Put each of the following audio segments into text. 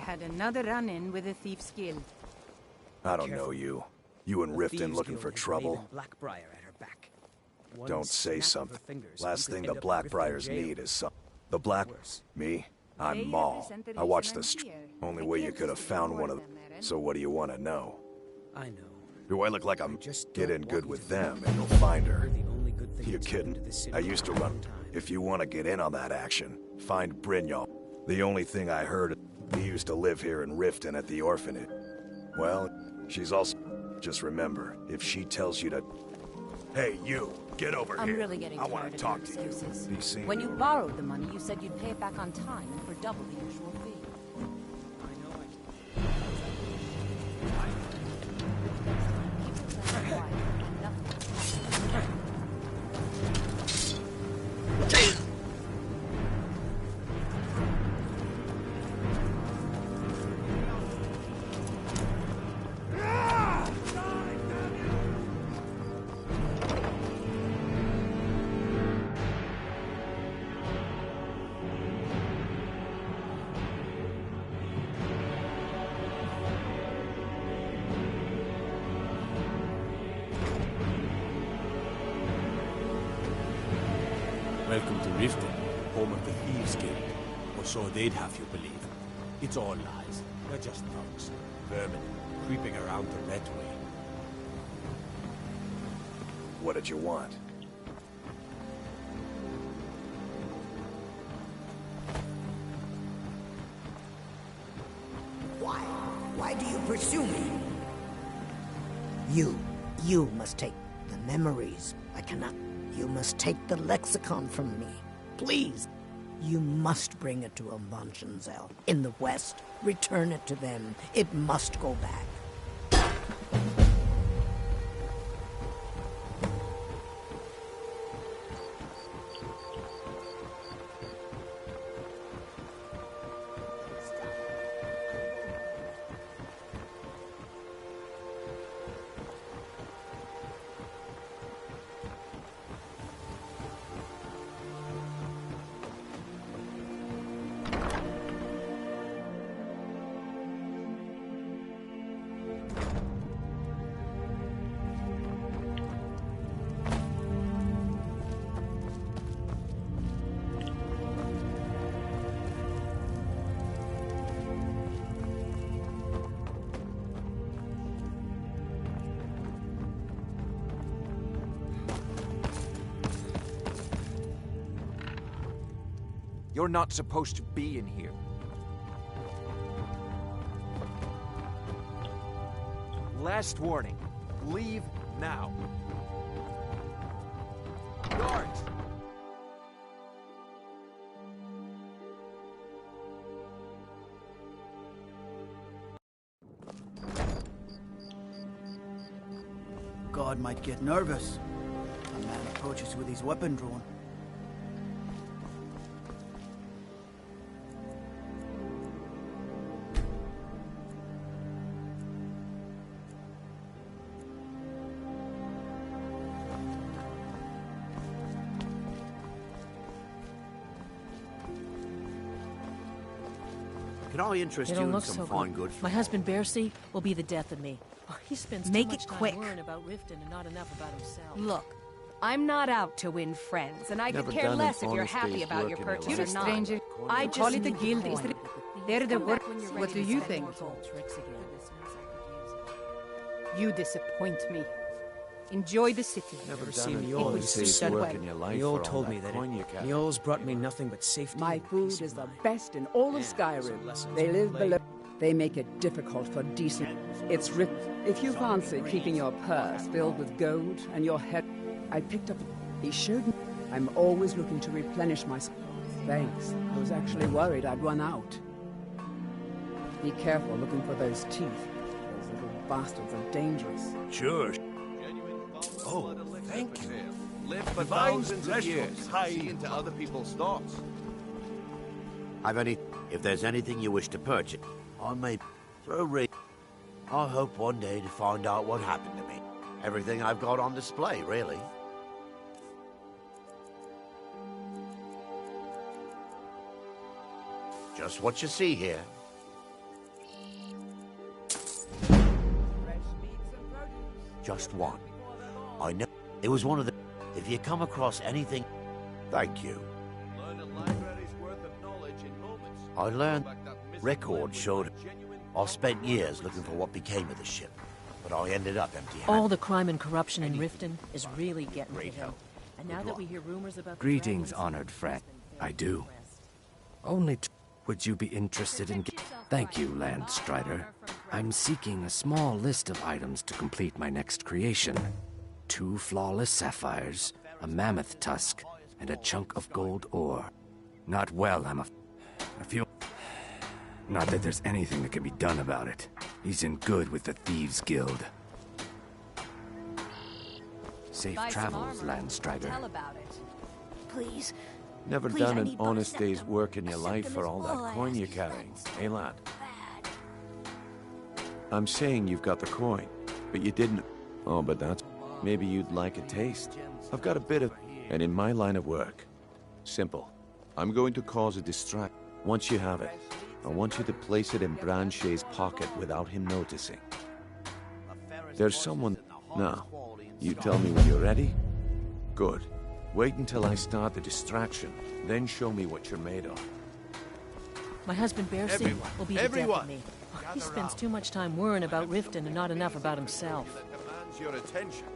had another run-in with the Thieves' Guild. I don't know you. You and Riften looking for trouble? Don't say something. Last thing the Blackbriars need is some... The Black... Me? I'm Maul. I watched the only way you could have found one of them. So what do you want to know? I know. Do I look like I'm get in good with them and you'll find her? You kidding? I used to run. If you want to get in on that action, find Brynjolf. The only thing I heard, he used to live here in Riften at the orphanage. Well, she's also... Just remember, if she tells you to... Hey, you! Get over here! I'm really getting tired of your excuses. When you borrowed the money, you said you'd pay it back on time and for double the usual fee. Welcome to Riften, home of the Thieves' Guild. Or so they'd have you believe. It's all lies. They're just thugs. Vermin, creeping around the red way. What did you want? Why? Why do you pursue me? You must take the memories. I cannot. You must take the lexicon from me. Please. You must bring it to Ambanshenzell in the west. Return it to them. It must go back. You're not supposed to be in here. Last warning. Leave now. Guards! God might get nervous. A man approaches with his weapon drawn. Can I interest you in some fine good? My husband Bercy will be the death of me. Oh, he spends too much time worrying about Riften and not enough about himself. Look, I'm not out to win friends, and I could care less if you're happy about your purchase or not. Stranger. I call it the guild. They're the work. What do you think? You disappoint me. Enjoy the city. Never seen Niall told me that Niall's brought me nothing but safety. My food is the best in all of Skyrim. They live below. They make it difficult for decent. It's written. If you fancy keeping your purse filled with gold and your head, I picked up. He showed me. I'm always looking to replenish my. Thanks. I was actually worried I'd run out. Be careful looking for those teeth. Those little bastards are dangerous. Sure. Oh, thank you. Live for thousands of years. See into other people's thoughts. If there's anything you wish to purchase, I may throw read. I hope one day to find out what happened to me. Everything I've got on display, really. Just what you see here. Just one. I know it was one of the... If you come across anything... Thank you. Learn a library's worth of knowledge in moments. I learned... Records showed... I spent years looking for what became of the ship, but I ended up empty-handed. All the crime and corruption in Riften is really getting to him. And now that we hear rumors about... Greetings, honored friend. I do. Only would you be interested in... Thank you, Landstrider. I'm seeking a small list of items to complete my next creation. 2 flawless sapphires, a mammoth tusk, and a chunk of gold ore. Not well, I'm a few... Not that there's anything that can be done about it. He's in good with the Thieves Guild. Safe travels, Landstrider. Tell about it. Please. Never Please, done I an need honest butter day's septum. work in your A life septum for is all all I that coin ask. you're carrying, eh, lad? Bad. I'm saying you've got the coin, but you didn't. Oh, but that's... Maybe you'd like a taste. I've got a bit of... And in my line of work, simple. I'm going to cause a distract. Once you have it, I want you to place it in Branchet's pocket without him noticing. There's someone... Now, you tell me when you're ready? Good. Wait until I start the distraction, then show me what you're made of. My husband Bersi will be the death of me. He spends too much time worrying about Riften and not enough about himself. That demands your attention.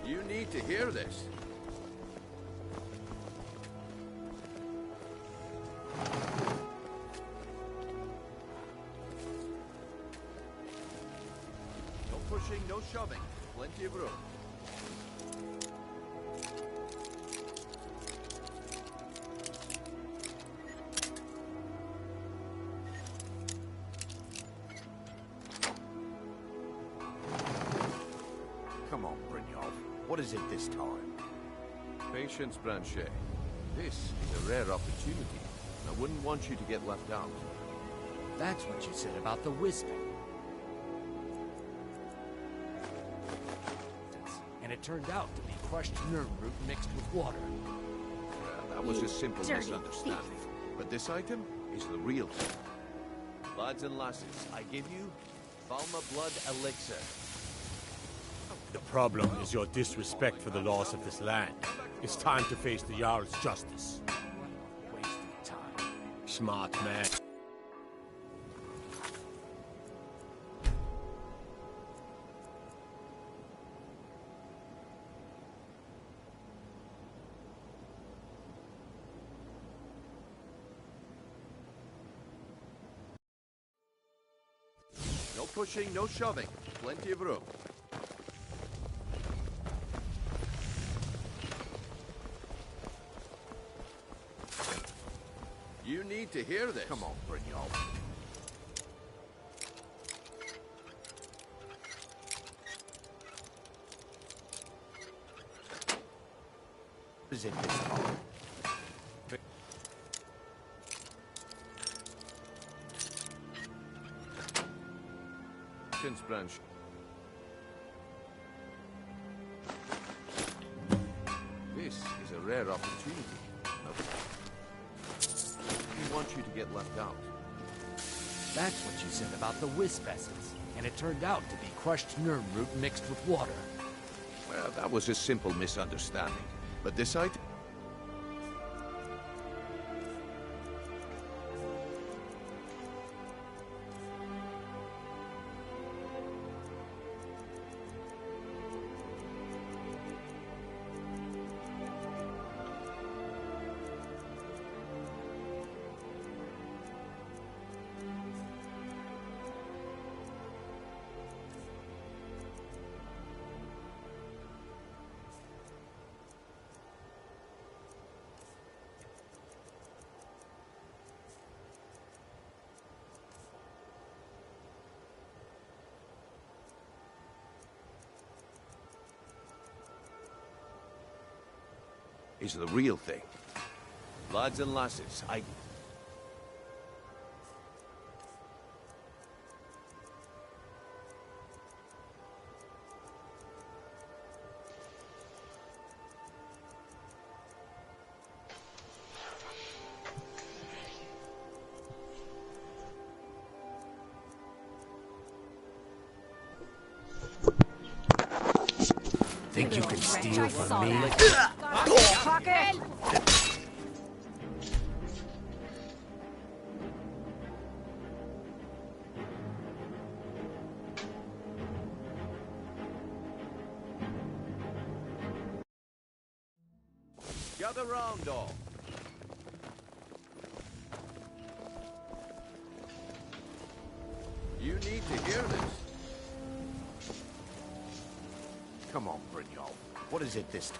You need to hear this. No pushing, no shoving. Plenty of room. Come on, Brynjolf. What is it this time? Patience, Branchet. This is a rare opportunity. I wouldn't want you to get left out. That's what you said about the whispering. And it turned out to be crushed nerve root mixed with water. Well, that was a simple misunderstanding. But this item is the real thing. Lads and lasses, I give you Valma Blood Elixir. The problem is your disrespect for the laws of this land. It's time to face the Jarl's justice. Waste of time. Smart man. No pushing, no shoving. Plenty of room. You need to hear this. Come on, Brynjolf. What is it this time? Patience, Branch. This is a rare opportunity. We want you to get left out. That's what you said about the wisp essence. And it turned out to be crushed nerve root mixed with water. Well, that was a simple misunderstanding. But this item... is the real thing. Lads and lasses, I... think you can steal from me? Pocket! Gather round, all. You need to hear this. Come on, Brignold. What is it this time?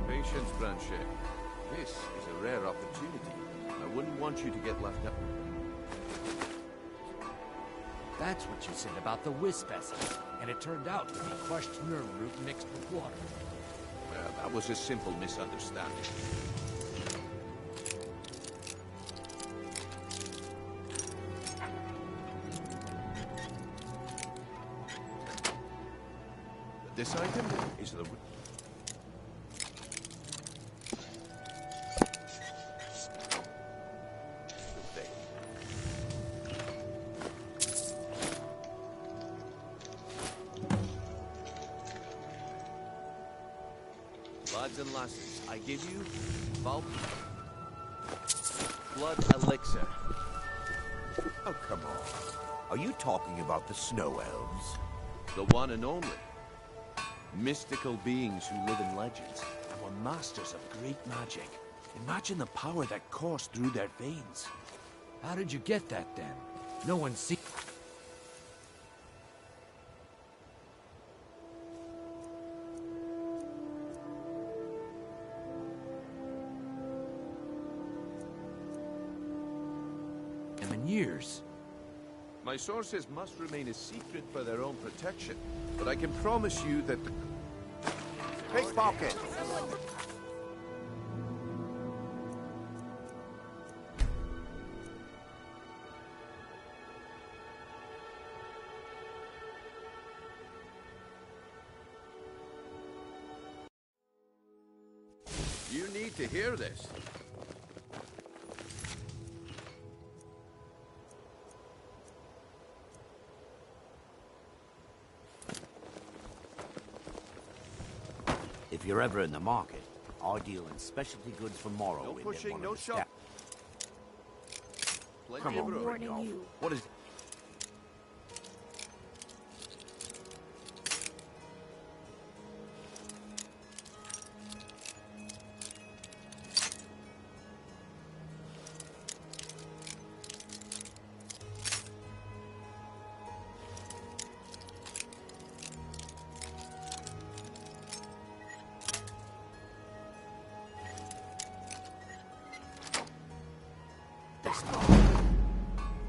Patience, Blanchet. This is a rare opportunity. I wouldn't want you to get left out. That's what you said about the wisp essence, and it turned out to be crushed nerve root mixed with water. Well, that was a simple misunderstanding. This item is the... Lads and lasses, I give you Blood Elixir. Oh, come on. Are you talking about the Snow Elves? The one and only. Mystical beings who live in legends and were masters of great magic. Imagine the power that coursed through their veins. How did you get that, then? No one see... in years. My sources must remain a secret for their own protection, but I can promise you that the... Pickpocket! You need to hear this. If you're ever in the market, I deal in specialty goods from Morrowind. No pushing, no shop. Come on, Brignold. What is...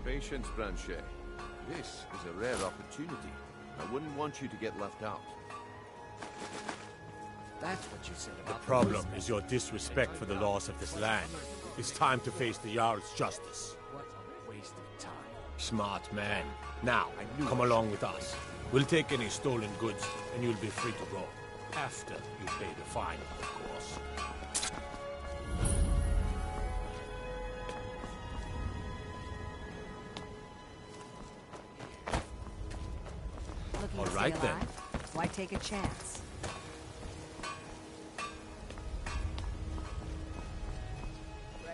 Patience, Blanchet. This is a rare opportunity. I wouldn't want you to get left out. That's what you said The about problem is your disrespect for the laws of this land. It's time to face the Jarl's justice. What a waste of time. Smart man. Now, come along with us. We'll take any stolen goods, and you'll be free to go. After you pay the fine, of course. Looking All to right, stay then. alive? Why take a chance?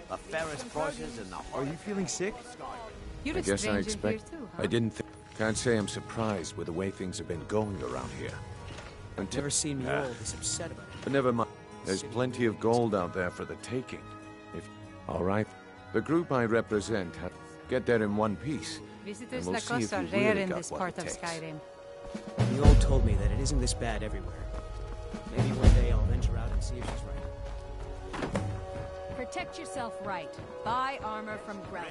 The fairest prices in the... Are you feeling sick? You're I a guess I stranger expect... here too, huh? I didn't think... Can't say I'm surprised with the way things have been going around here. Until... Never seen me all this upset about it. But never mind. There's plenty of gold out there for the taking. If... All right. The group I represent had... Get there in one piece. Visitors And we'll like see us if you are really rare in got this what part it of takes. Skyrim. The old told me that it isn't this bad everywhere. Maybe one day I'll venture out and see if she's right. Protect yourself right. Buy armor from Greta.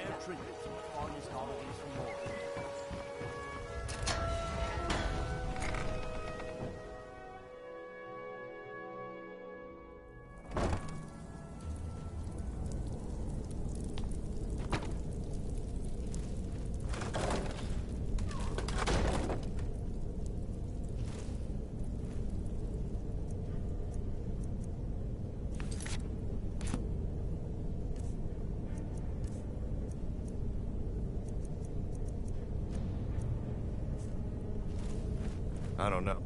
I don't know.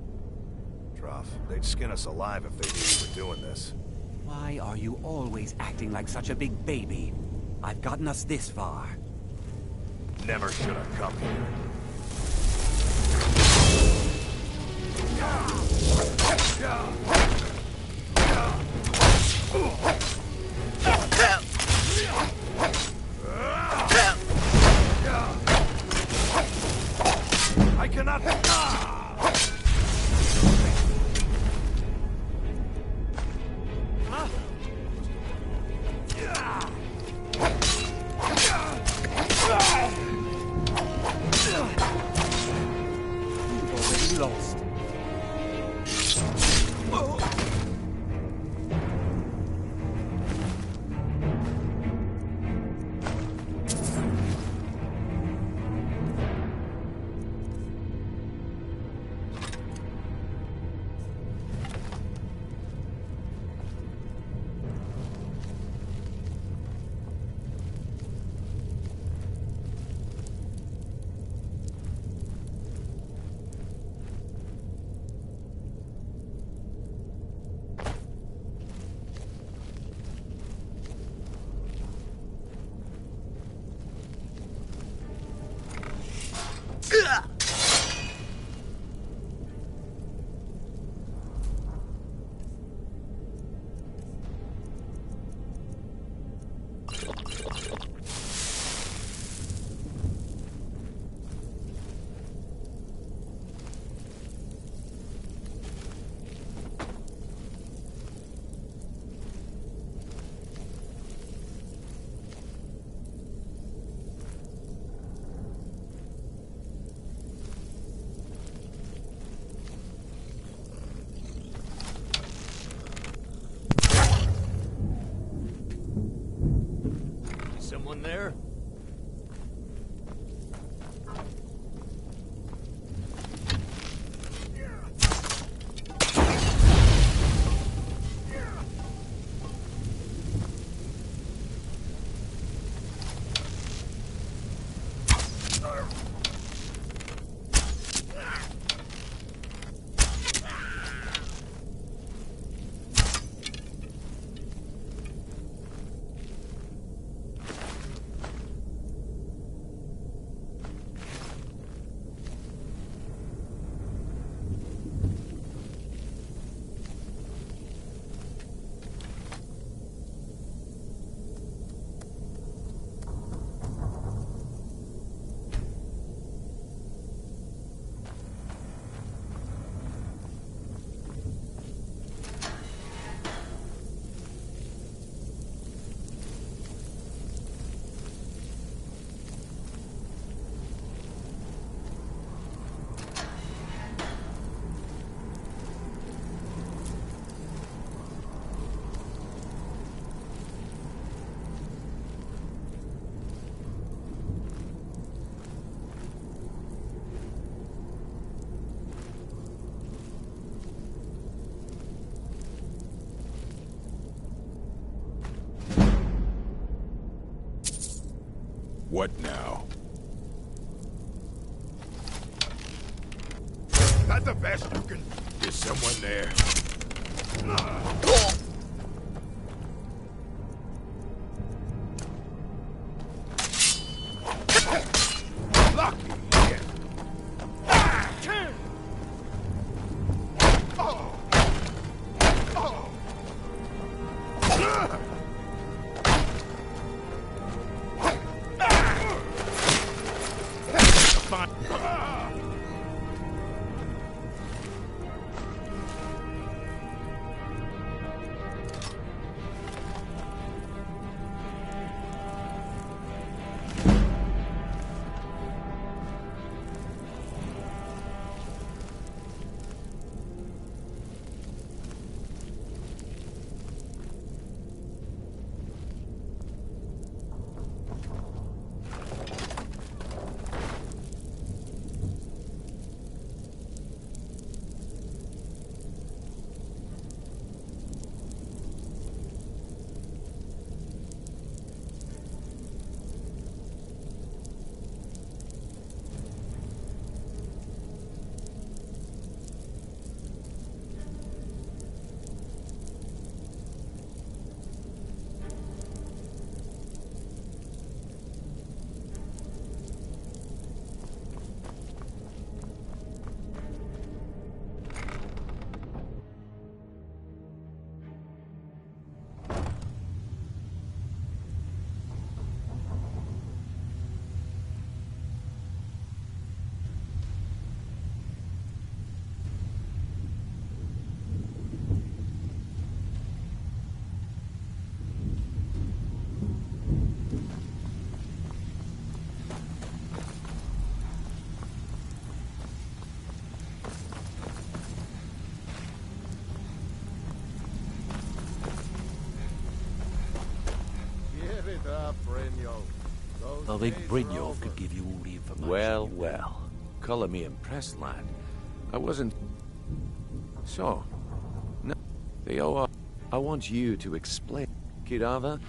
Droff, they'd skin us alive if they knew we were doing this. Why are you always acting like such a big baby? I've gotten us this far. Never should have come here. I cannot... Lost. Someone there? What now? That the best you can... Is someone there? Lucky! I think Brynjolf could give you all the information. Well, well. Color me impressed, lad. I wasn't... So... No. I want you to explain. Kirava,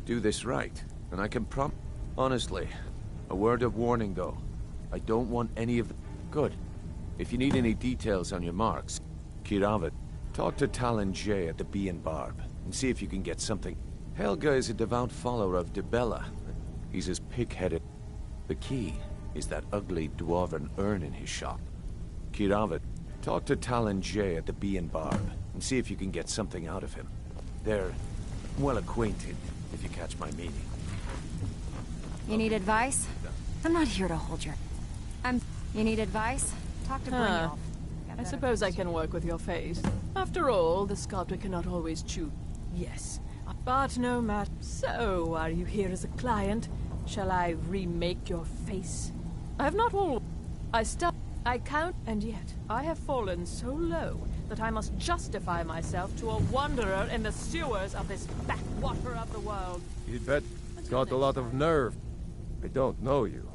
do this right, and I can Honestly, a word of warning, though. I don't want any of the... Good. If you need any details on your marks, Kirava, talk to Talon J at the Bee and Barb, and see if you can get something. Helga is a devout follower of Dibella. He's as pig-headed. The key is that ugly dwarven urn in his shop. Kirava, talk to Talon J at the Bee and Barb, and see if you can get something out of him. They're well acquainted, if you catch my meaning. You need advice? I'm not here to hold your... You need advice? Talk to Brynjolf. I suppose I can work with your face. After all, the sculptor cannot always choose. Yes, but no matter. So, are you here as a client? Shall I remake your face? I have not all... I count, and yet I have fallen so low that I must justify myself to a wanderer in the sewers of this backwater of the world. You bet. Got a lot of nerve. I don't know you.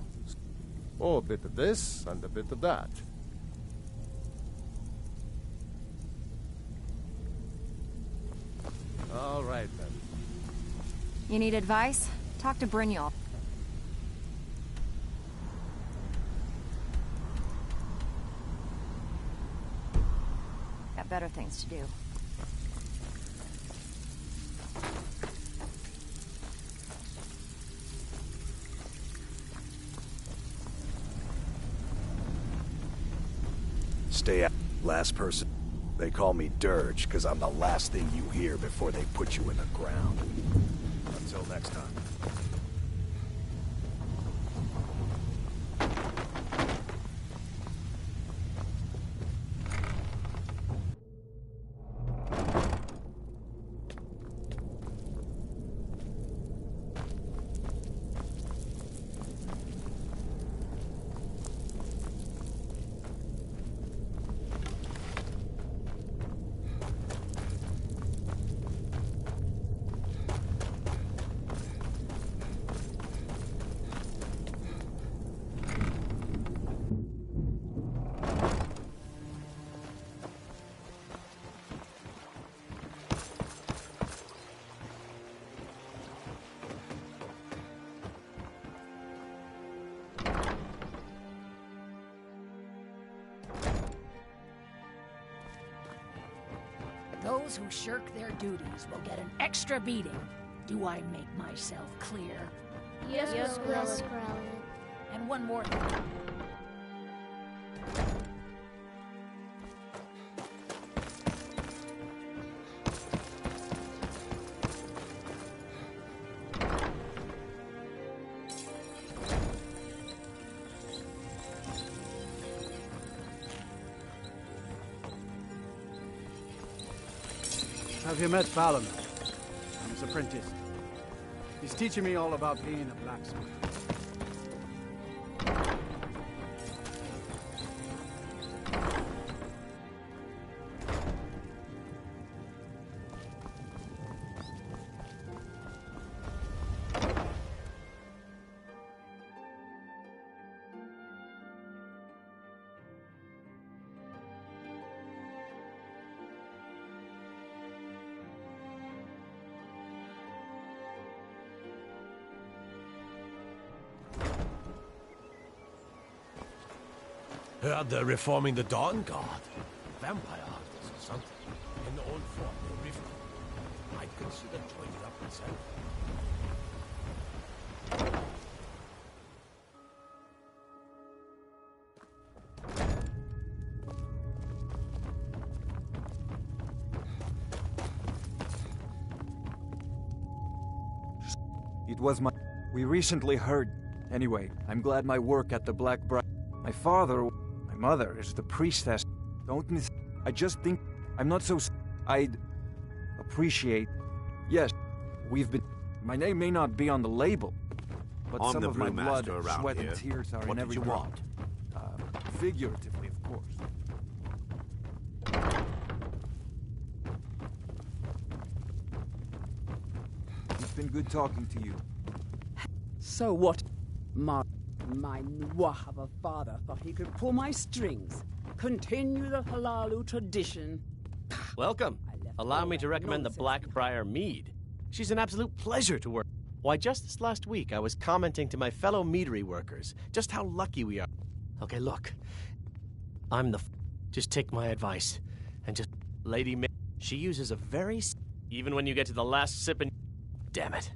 Oh, a bit of this and a bit of that. All right, then. You need advice? Talk to Brynjolf. Got better things to do. Stay out. Last person. They call me Dirge, because I'm the last thing you hear before they put you in the ground. Until next time. Those who shirk their duties will get an extra beating. Do I make myself clear? Yes, Skrelin. And one more thing. Have you met Fallon? I'm his apprentice. He's teaching me all about being a blacksmith. Heard they're reforming the Dawn Guard. Vampire hunters or something. In the old fort near Rift. I'd consider joining up myself. It was my... We recently heard... Anyway, I'm glad my work at the Black Bride... My father... My mother is the priestess. Don't miss... I just think... I'm not so... I'd... appreciate... Yes, we've been... My name may not be on the label, but I'm some the of my blood, brewmaster around sweat, here. and tears are What in every did you drop. want? Figuratively, of course. It's been good talking to you. So what? My Nwah of a father thought he could pull my strings. Continue the Halalu tradition. Welcome. Allow me to recommend the Blackbriar Mead. She's an absolute pleasure to work. Why, just this last week, I was commenting to my fellow meadery workers just how lucky we are. Okay, look. I'm the Just take my advice. And just... Lady May... She uses a very... Even when you get to the last sip and... Damn it.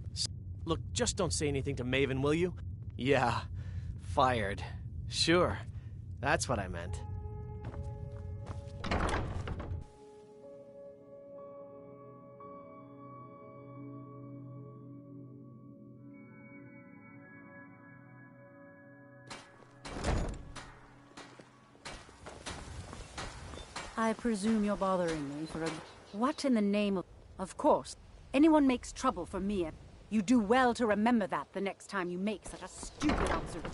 Look, just don't say anything to Maven, will you? Yeah. Fired. Sure. That's what I meant. I presume you're bothering me for a... What in the name of... Of course. Anyone makes trouble for me, and you do well to remember that the next time you make such a stupid observation.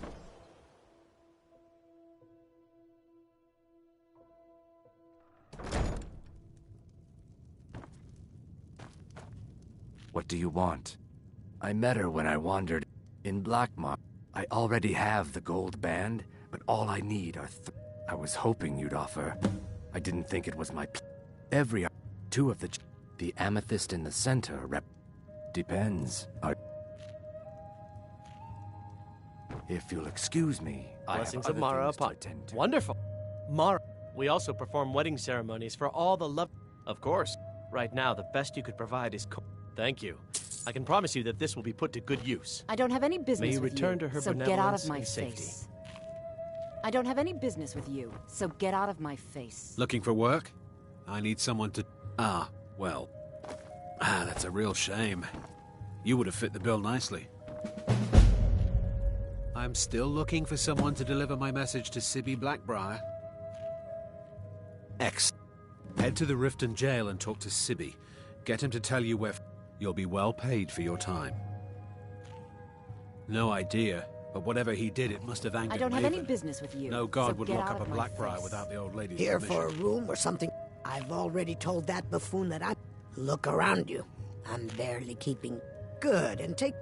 What do you want? I met her when I wandered in Blackmark. I already have the gold band, but all I need are I was hoping you'd offer. I didn't think it was my every two of the amethyst in the center depends. If you'll excuse me, Blessings of Mara upon. Wonderful. Mara. We also perform wedding ceremonies for all the love. Of course. Right now, the best you could provide is. Thank you. I can promise you that this will be put to good use. I don't have any business with you. May you return to her so benevolence get out of my and safety. face. I don't have any business with you, so get out of my face. Looking for work? I need someone to... well. That's a real shame. You would have fit the bill nicely. I'm still looking for someone to deliver my message to Sibby Blackbriar. X. Head to the Riften jail and talk to Sibby. Get him to tell you where... You'll be well paid for your time. No idea, but whatever he did, it must have angered I don't have Maven. any business with you. No guard so would get lock out up a of my Blackbriar face. without the old lady's Here permission. for a room or something? I've already told that buffoon that Look around you. I'm barely keeping good and take...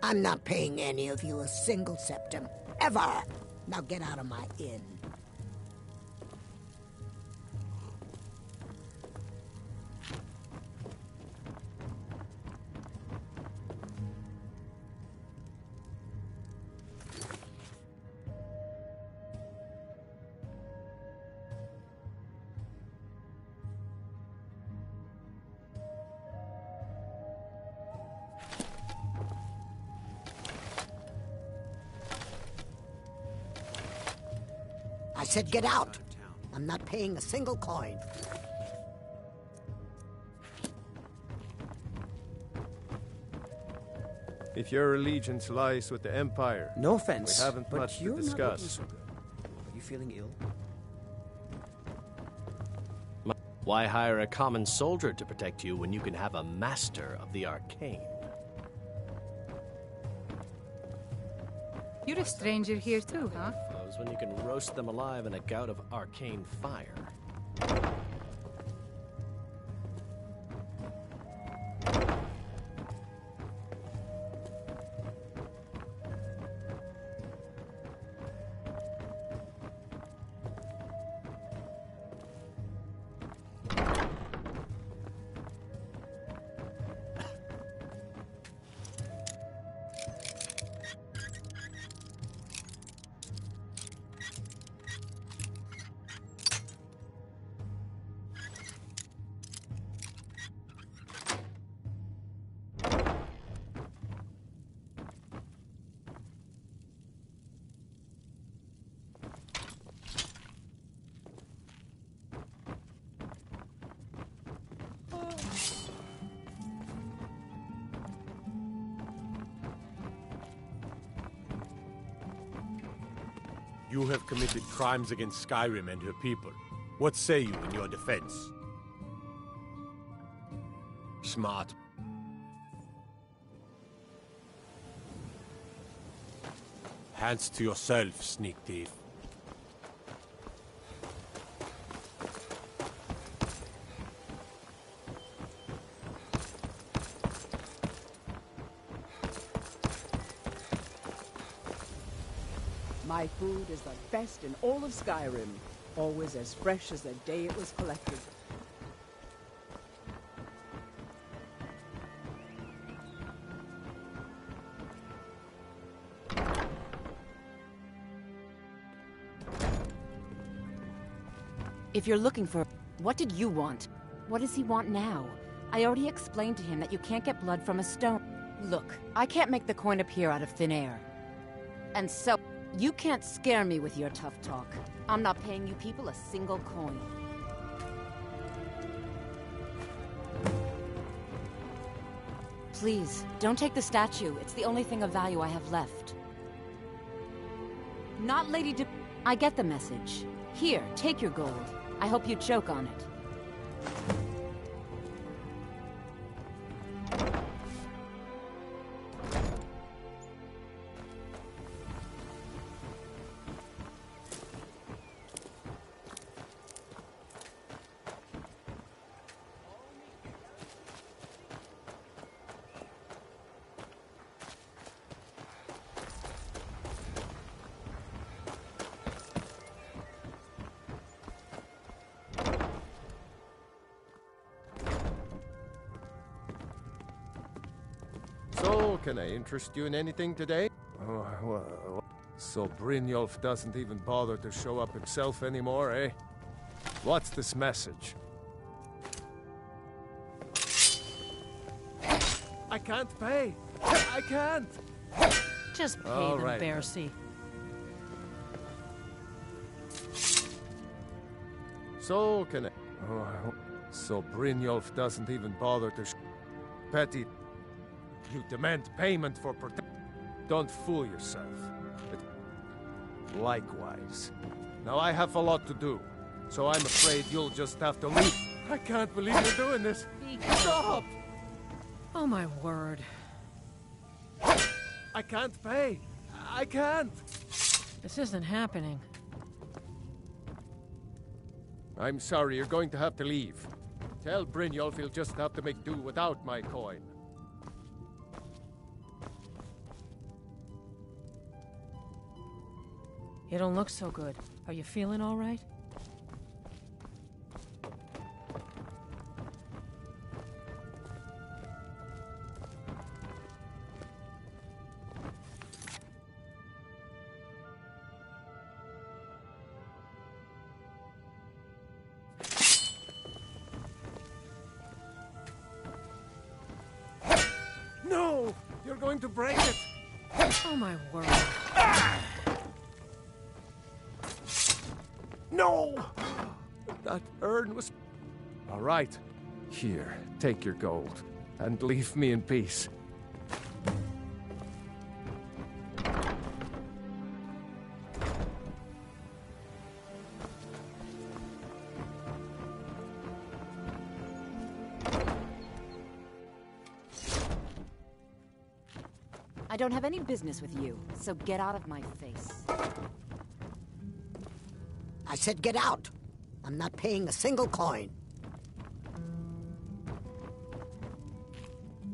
I'm not paying any of you a single septim. Ever! Now get out of my inn. I said get out. I'm not paying a single coin. If your allegiance lies with the Empire, no offense, we haven't but much to you're discuss. Not looking so good. Are you feeling ill? Why hire a common soldier to protect you when you can have a master of the arcane? You're a stranger here too, huh? When you can roast them alive in a gout of arcane fire. You have committed crimes against Skyrim and her people. What say you in your defense? Smart. Hands to yourself, sneak thief. My food is the best in all of Skyrim. Always as fresh as the day it was collected. If you're looking for... What did you want? What does he want now? I already explained to him that you can't get blood from a stone. Look, I can't make the coin appear out of thin air. And so, you can't scare me with your tough talk. I'm not paying you people a single coin. Please, don't take the statue. It's the only thing of value I have left. Not Lady De... I get the message. Here, take your gold. I hope you choke on it. So, can I interest you in anything today? Oh, well, so Brynjolf doesn't even bother to show up himself anymore, eh? What's this message? I can't pay! I can't! Just pay All them, right, Bercy. So, can I... Oh, so Brynjolf doesn't even bother to Petty... You demand payment for protection. Don't fool yourself. Likewise. Now I have a lot to do, so I'm afraid you'll just have to leave. I can't believe you're doing this. Stop! Oh my word. I can't pay. I can't. This isn't happening. I'm sorry, you're going to have to leave. Tell Brynjolf he'll just have to make do without my coin. You don't look so good. Are you feeling all right? No! You're going to break it! Oh my word. No! That urn was... All right. Here, take your gold. And leave me in peace. I don't have any business with you, so get out of my face. I said get out. I'm not paying a single coin.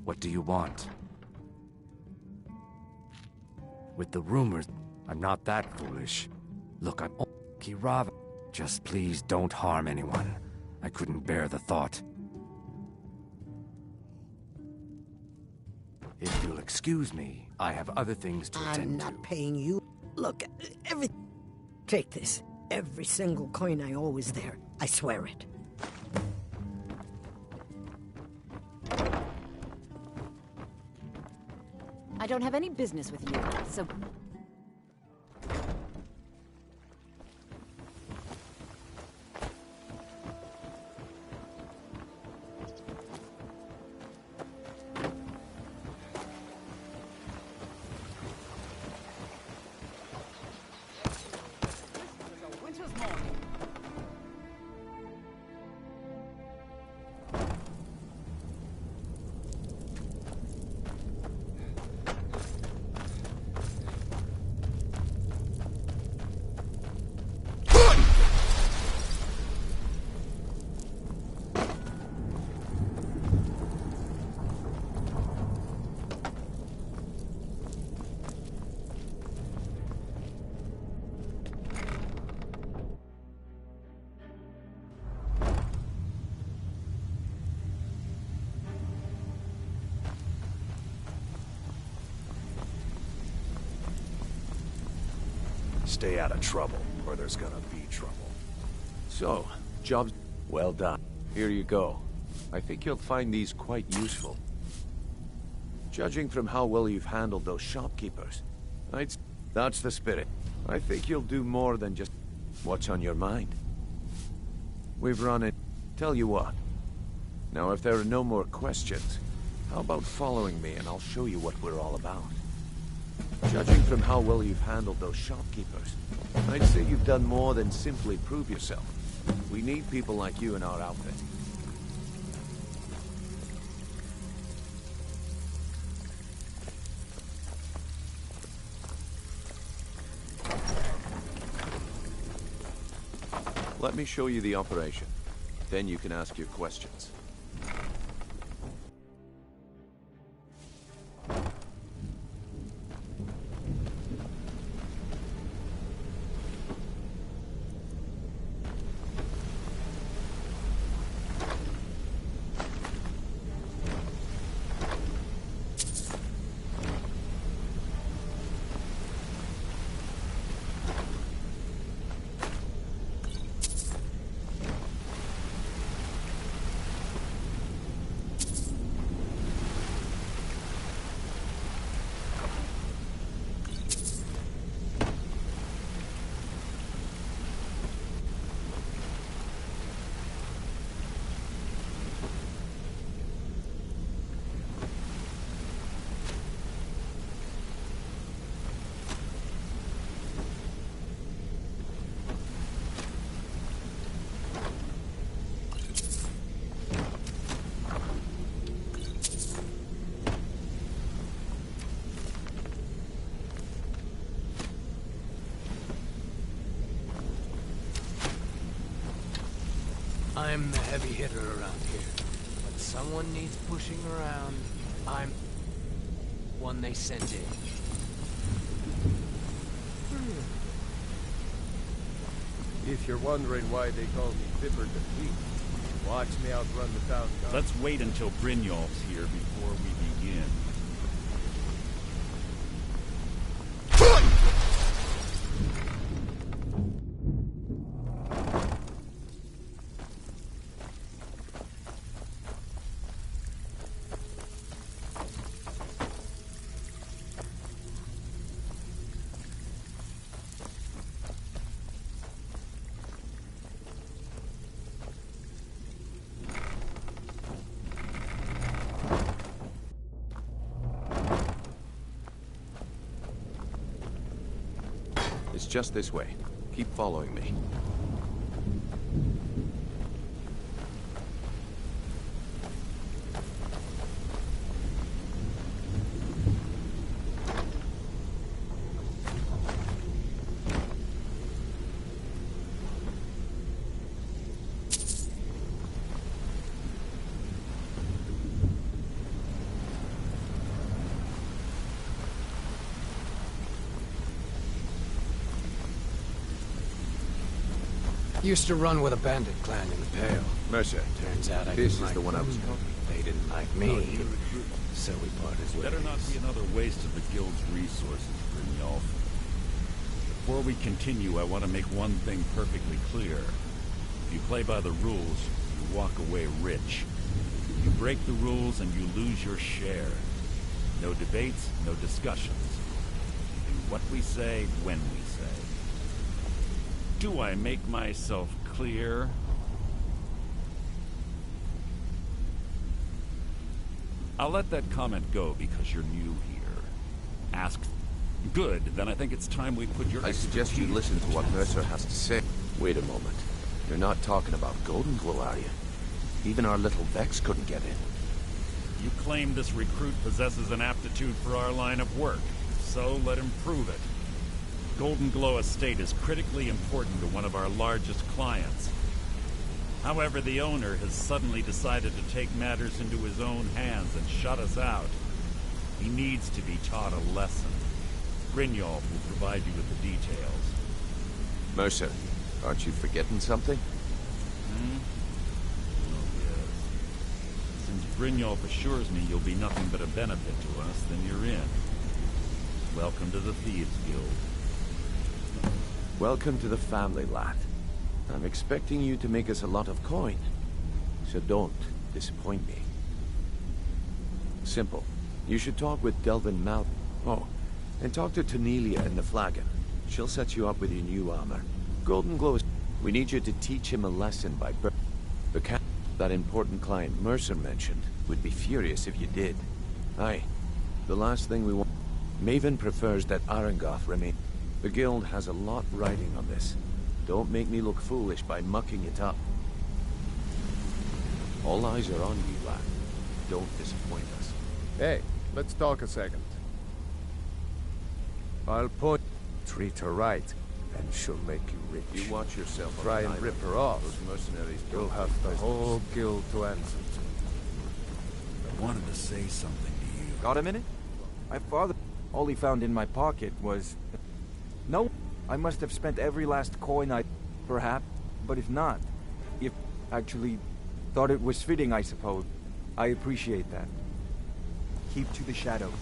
What do you want? With the rumors, I'm not that foolish. Look, I'm Kirava. Just please don't harm anyone. I couldn't bear the thought. If you'll excuse me, I have other things to attend to. I'm not paying you. Look, take this. Every single coin I owe is there. I swear it. I don't have any business with you, so... Stay out of trouble, or there's gonna be trouble. So, job's well done. Here you go. I think you'll find these quite useful. Judging from how well you've handled those shopkeepers, that's the spirit. I think you'll do more than just what's on your mind. We've run it. Tell you what. Now, if there are no more questions, how about following me and I'll show you what we're all about. Judging from how well you've handled those shopkeepers, I'd say you've done more than simply prove yourself. We need people like you in our outfit. Let me show you the operation. Then you can ask your questions. I'm the heavy hitter around here. When someone needs pushing around, I'm one they send in. If you're wondering why they call me Fibber the Thief, watch me outrun the town guard. Let's wait until Brynjolf's here before we begin. It's just this way. Keep following me. Used to run with a bandit clan in the Pale. Mercer. Turns out I This didn't is like the one I was them. They didn't like me. So we parted ways. Better not be another waste of the guild's resources, Brynjolf. Before we continue, I want to make one thing perfectly clear. If you play by the rules, you walk away rich. You break the rules and you lose your share. No debates, no discussions. Do what we say, when we say. Do I make myself clear? I'll let that comment go because you're new here. Ask. Good, then I think it's time we put your I suggest you listen to what Mercer has to say. Wait a moment. You're not talking about Golden Glow, are you? Even our little Vex couldn't get in. You claim this recruit possesses an aptitude for our line of work, so let him prove it. Golden Glow Estate is critically important to one of our largest clients. However, the owner has suddenly decided to take matters into his own hands and shut us out. He needs to be taught a lesson. Brynjolf will provide you with the details. Mercer, aren't you forgetting something? Oh, yes. Since Brynjolf assures me you'll be nothing but a benefit to us, then you're in. Welcome to the Thieves Guild. Welcome to the family, lad. I'm expecting you to make us a lot of coin, so don't disappoint me. Simple. You should talk with Delvin Mal. Oh, and talk to Tanelia in the Flagon. She'll set you up with your new armor. Golden Glow is... We need you to teach him a lesson by birth. The cat that important client Mercer mentioned would be furious if you did. Aye. The last thing we want... Maven prefers that Arangoth remain. The guild has a lot riding on this. Don't make me look foolish by mucking it up. All eyes are on you, lad. Don't disappoint us. Hey, let's talk a second. I'll treat her right, and she'll make you rich. You watch yourself. Try and rip her off. Those mercenaries. You'll have the whole guild to answer to. I wanted to say something to you. Got a minute? My father... All he found in my pocket was... No, I must have spent every last coin I... Perhaps, but if not... If actually thought it was fitting, I suppose. I appreciate that. Keep to the shadows.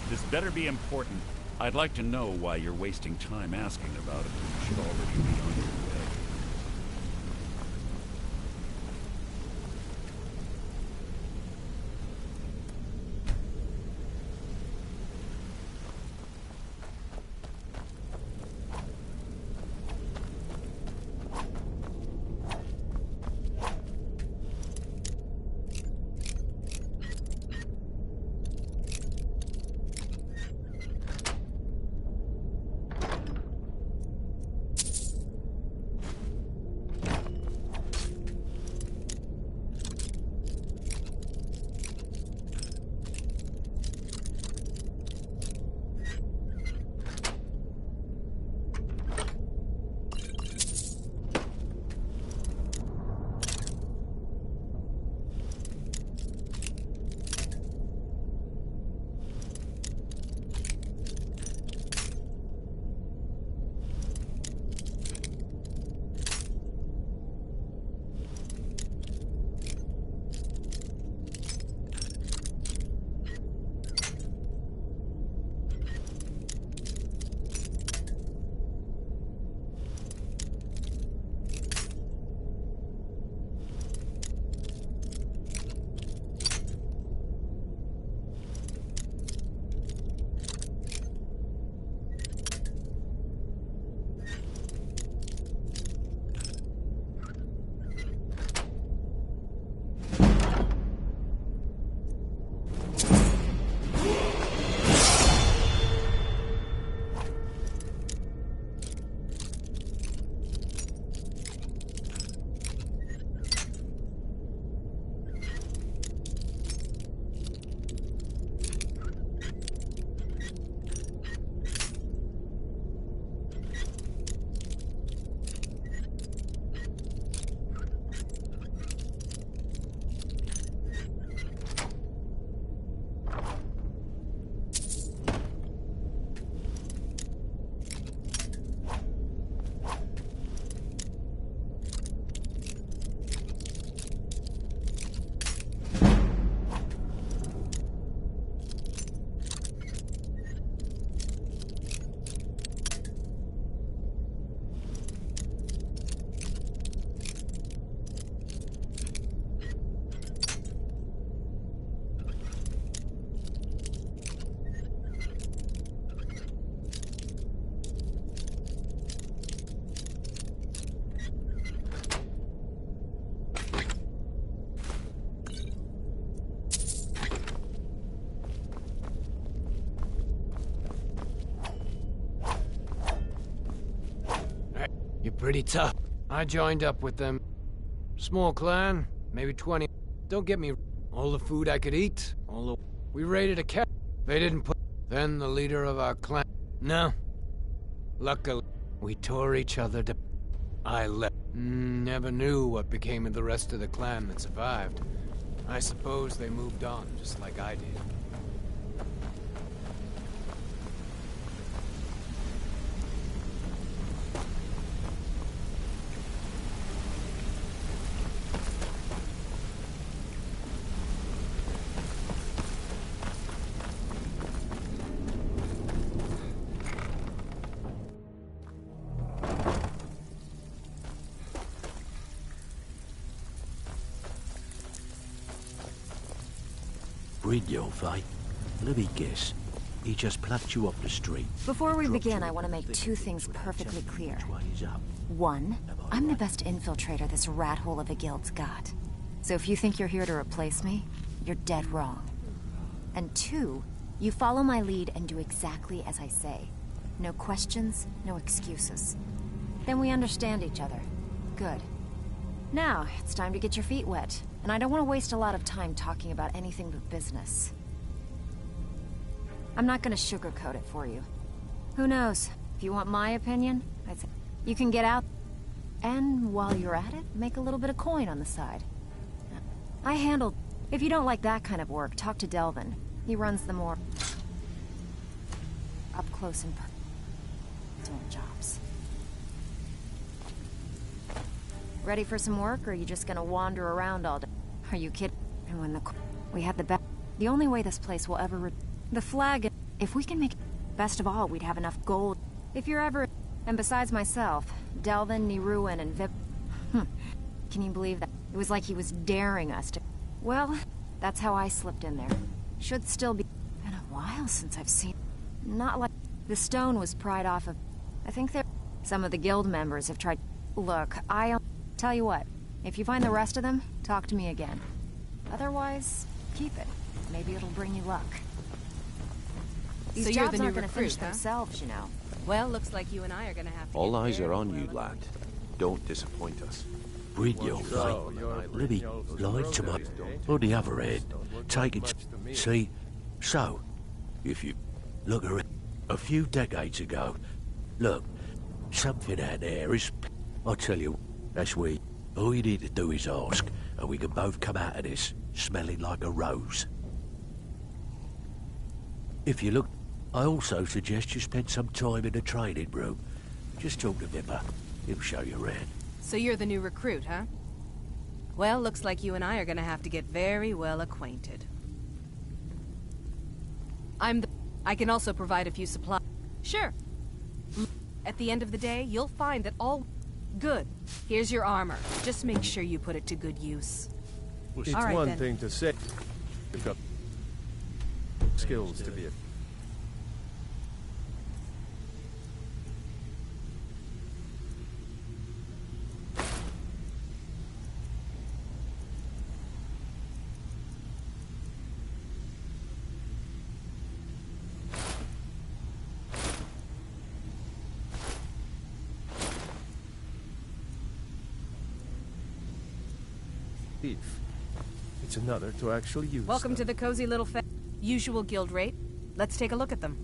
This better be important. I'd like to know why you're wasting time asking about it. You should already be on your way. You're pretty tough. I joined up with them. Small clan, maybe 20. Don't get me... All the food I could eat, all the... We raided a cat. They didn't put... Then the leader of our clan... No. Luckily, we tore each other to... I left. Never knew what became of the rest of the clan that survived. I suppose they moved on, just like I did. Brynjolf, eh? Let me guess. He just plucked you off the street. Before we begin, I want to make two things perfectly clear. One, I'm the best infiltrator this rat hole of a guild's got. So if you think you're here to replace me, you're dead wrong. And two, you follow my lead and do exactly as I say. No questions, no excuses. Then we understand each other. Good. Now, it's time to get your feet wet. And I don't want to waste a lot of time talking about anything but business. I'm not gonna sugarcoat it for you. Who knows? If you want my opinion, I'd say you can get out, and while you're at it, make a little bit of coin on the side. I handled... If you don't like that kind of work, talk to Delvin. He runs the more... up close and personal jobs. Ready for some work, or are you just gonna wander around all day? Are you kidding? And when we have the only way this place will ever... The flag, if we can make it, best of all, we'd have enough gold. If you're ever... And besides myself, Delvin, Niruin, and Vip... Can you believe that? It was like he was daring us to... Well, that's how I slipped in there. Should still be... Been a while since I've seen... Not like... The stone was pried off of... I think there... Some of the guild members have tried... Look, I'll... Tell you what, if you find the rest of them, talk to me again. Otherwise, keep it. Maybe it'll bring you luck. These jobs aren't gonna finish themselves, you know. Well, looks like you and I are gonna have to... All eyes are on you, lad. Don't disappoint us. Brynjolf, eh? Let me lie to my... On the other hand, take it... See? So, if you look around... A few decades ago, look, something out there is... I'll tell you, that's where... All you need to do is ask, and we can both come out of this smelling like a rose. If you look... I also suggest you spend some time in the training room. Just talk to Vipper. He'll show you around. So you're the new recruit, huh? Well, looks like you and I are gonna have to get very well acquainted. I can also provide a few supplies. Sure. At the end of the day, you'll find that all... Good. Here's your armor. Just make sure you put it to good use. It's one thing to say you've got skills to be a... It's another to actually use. Welcome to the cozy little usual guild rate. Let's take a look at them.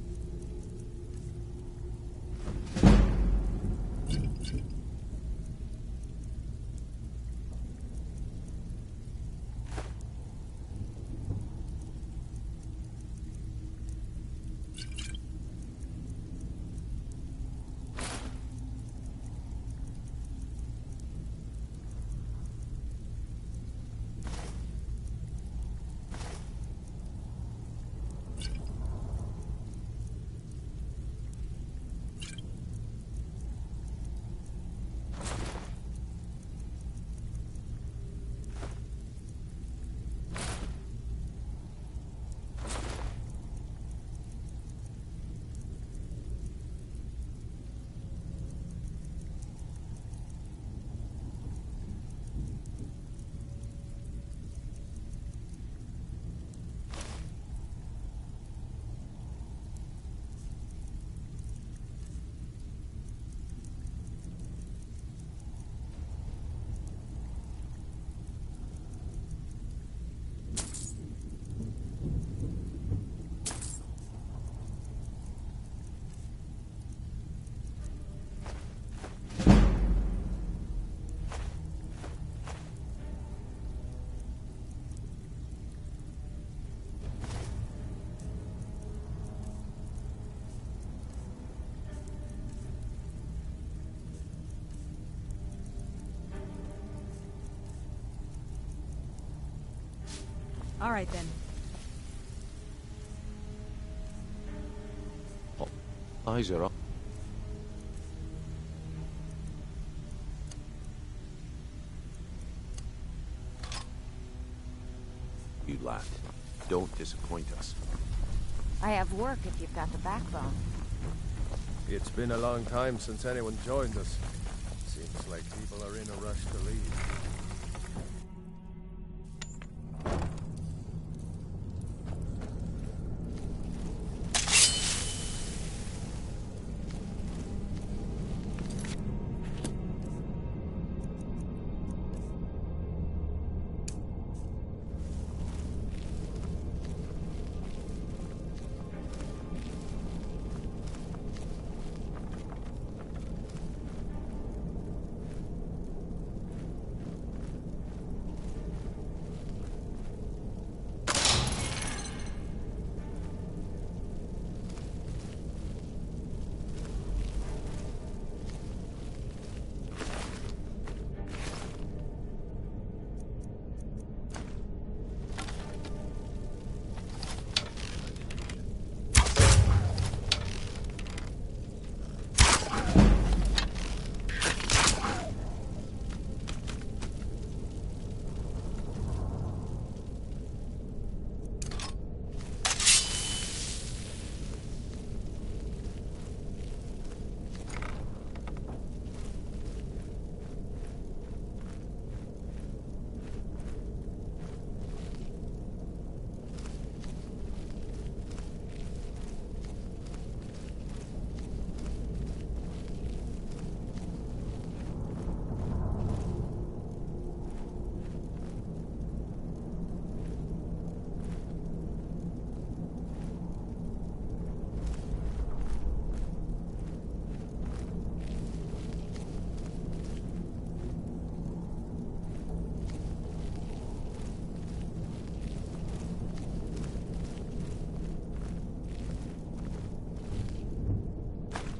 All right, then. Oh, eyes are up. You lad. Don't disappoint us. I have work if you've got the backbone. It's been a long time since anyone joined us. Seems like people are in a rush to leave.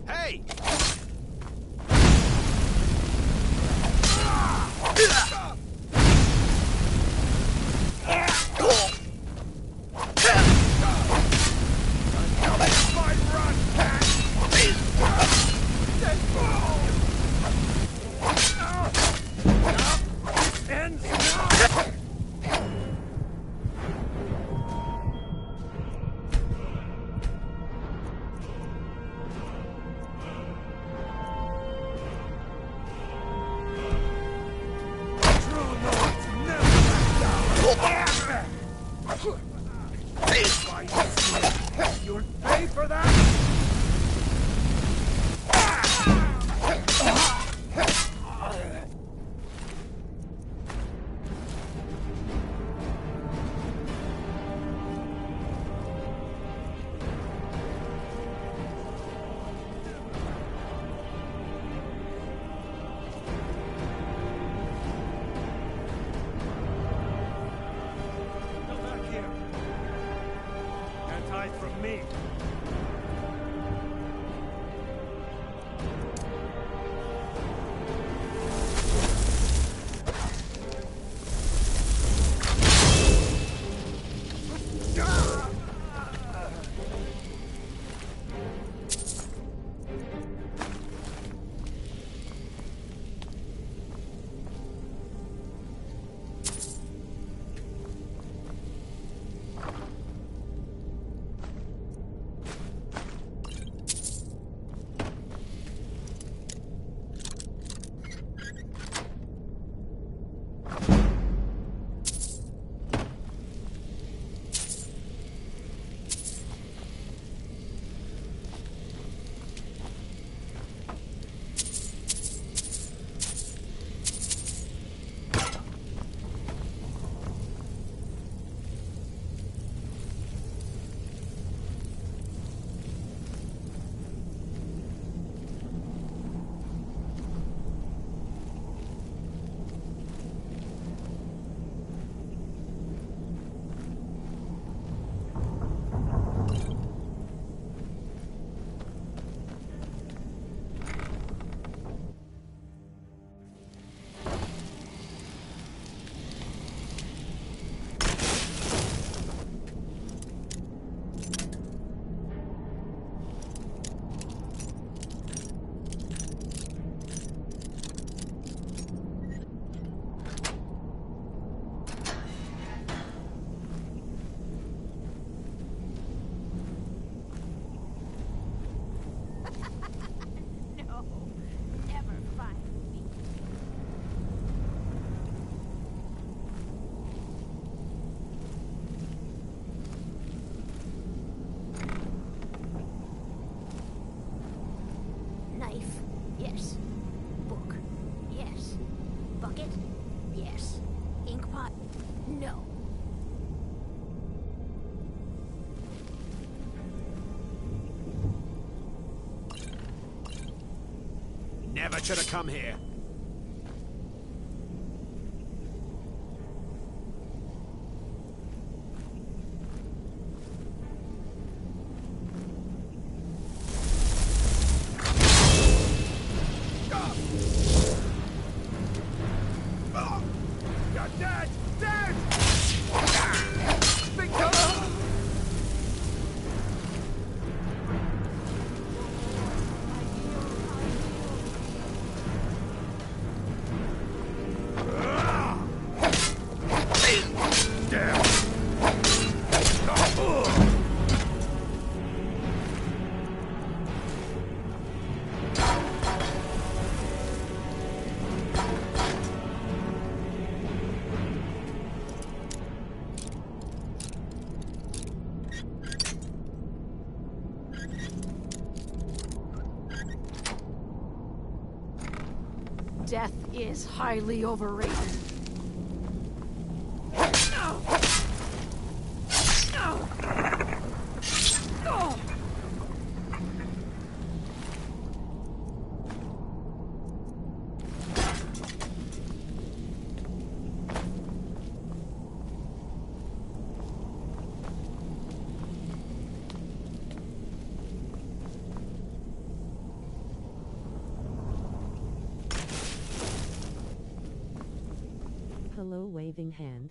Hey! You'll pay for that? From me. never should have come here. You're dead! Dead! Death is highly overrated. Hello, waving hand.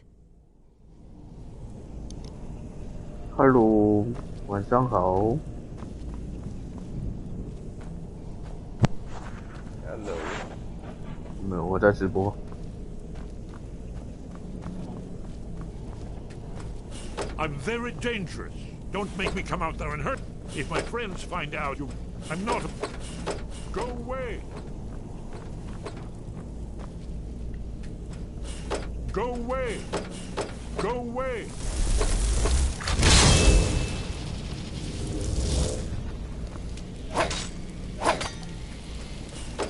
Hello， 晚上好。Hello。没有，我在直播。I'm very dangerous. Don't make me come out there and hurt. If my friends find out I'm not. Go away. Go away. Go away.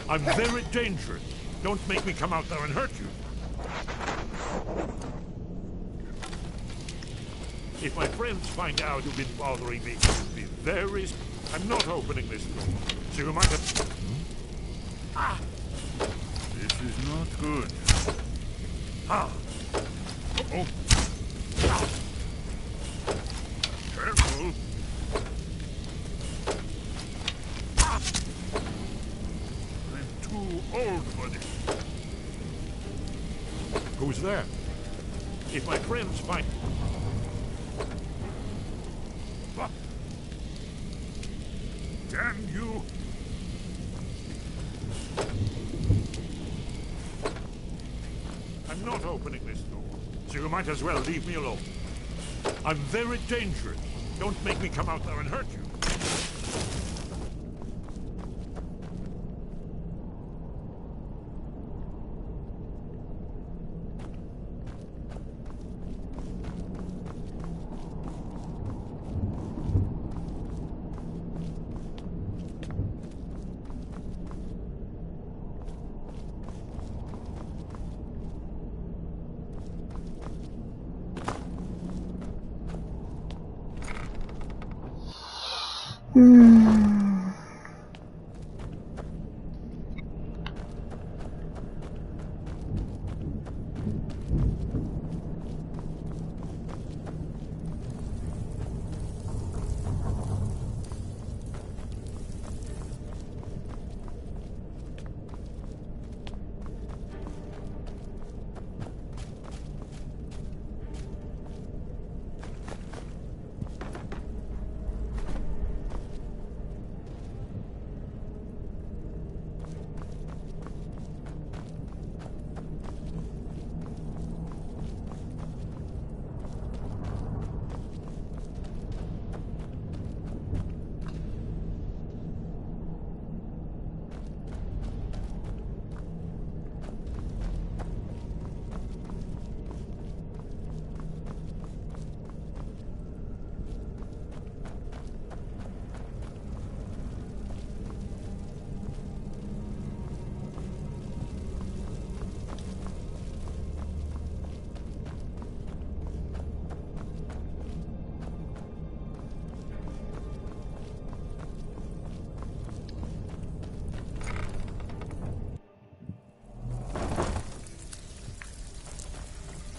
I'm very dangerous. Don't make me come out there and hurt you. If my friends find out you've been bothering me, it'll be very... I'm not opening this door. So you might have... Ah! This is not good. Ah! Uh-oh. Ah! Careful. Ah! I'm too old for this. Who's there? If my friends find... Ah! Damn you! I'm not opening this door, so you might as well leave me alone. I'm very dangerous. Don't make me come out there and hurt you.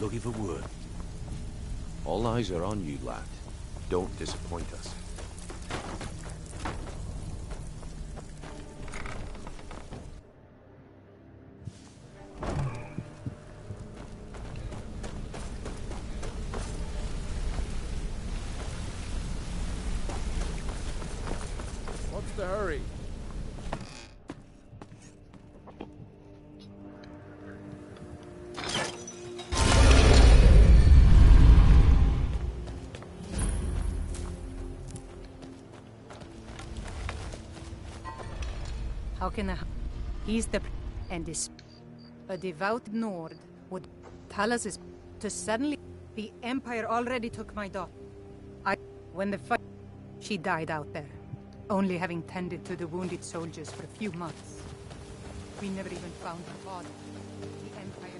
looking for work. All eyes are on you, lad. Don't disappoint us. What's the hurry? How can I... He's the... and is... A devout Nord would tell us is to suddenly... The Empire already took my daughter. When the fight... She died out there. Only having tended to the wounded soldiers for a few months. We never even found her body. The Empire...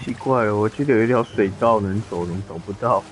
奇怪了，我记得有一条水道能走，怎么找不到？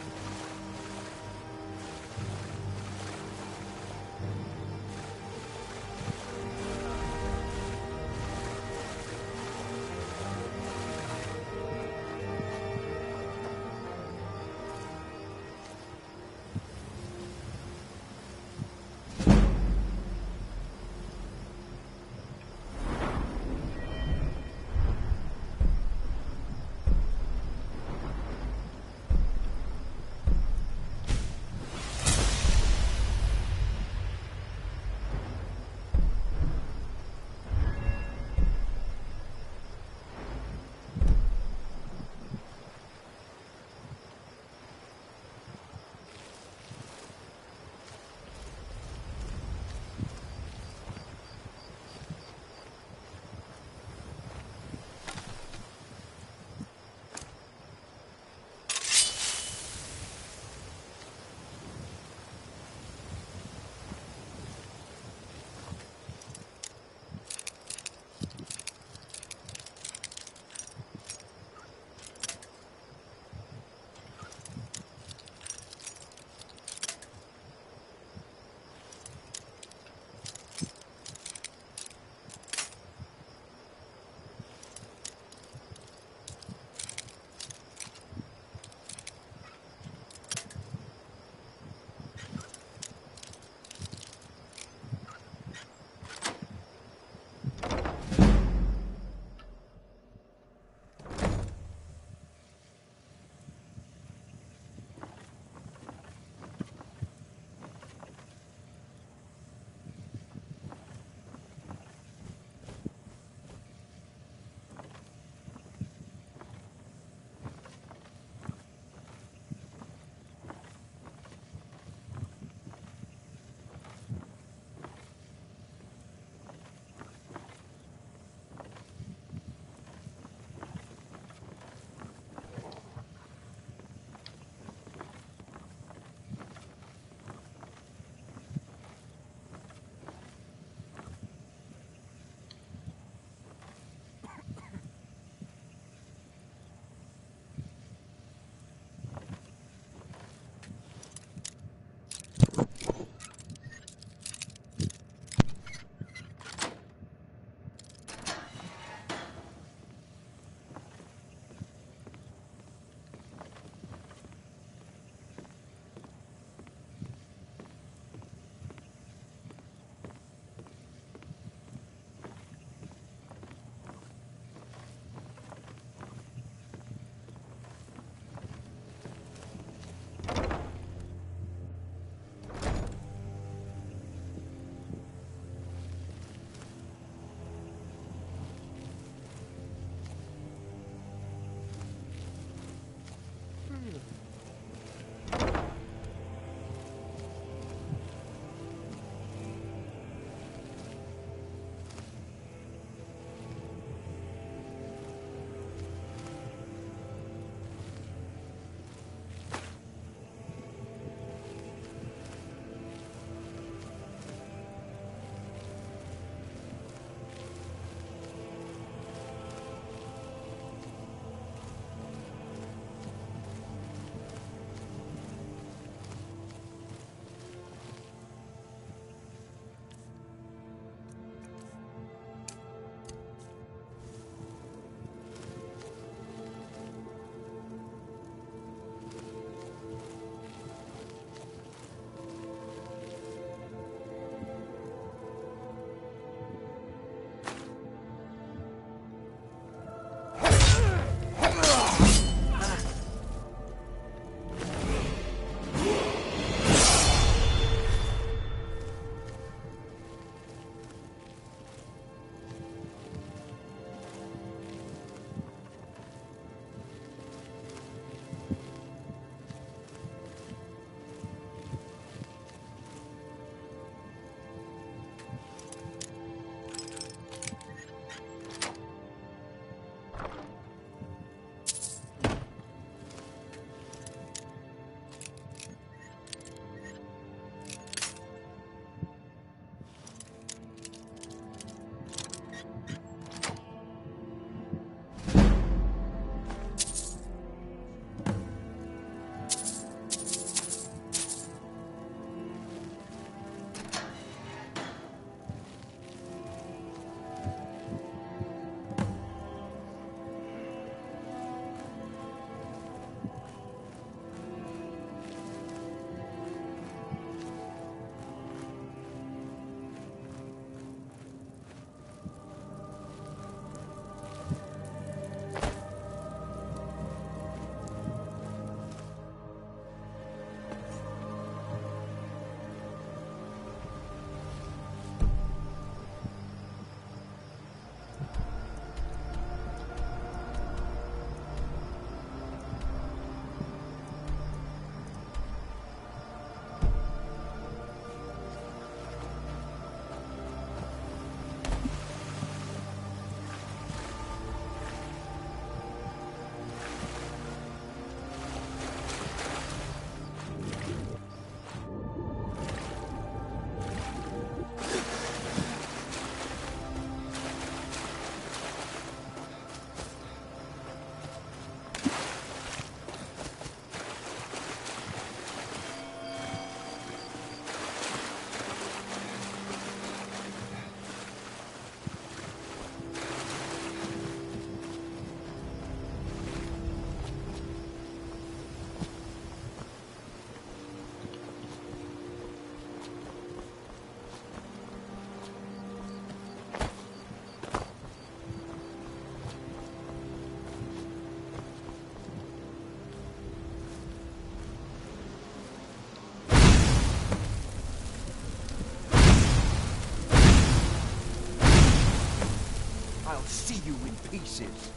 I'll see you in pieces.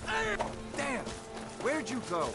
Damn! Where'd you go?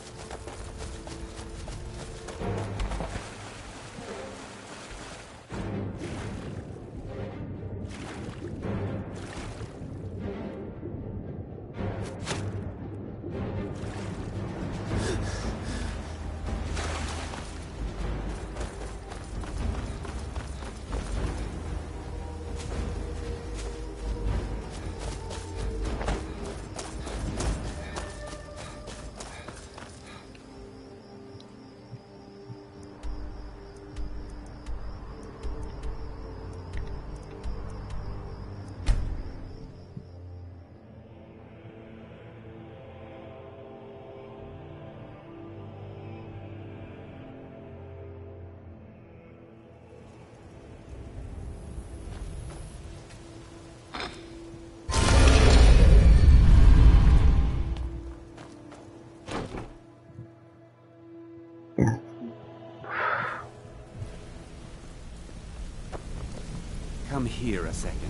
Come here a second.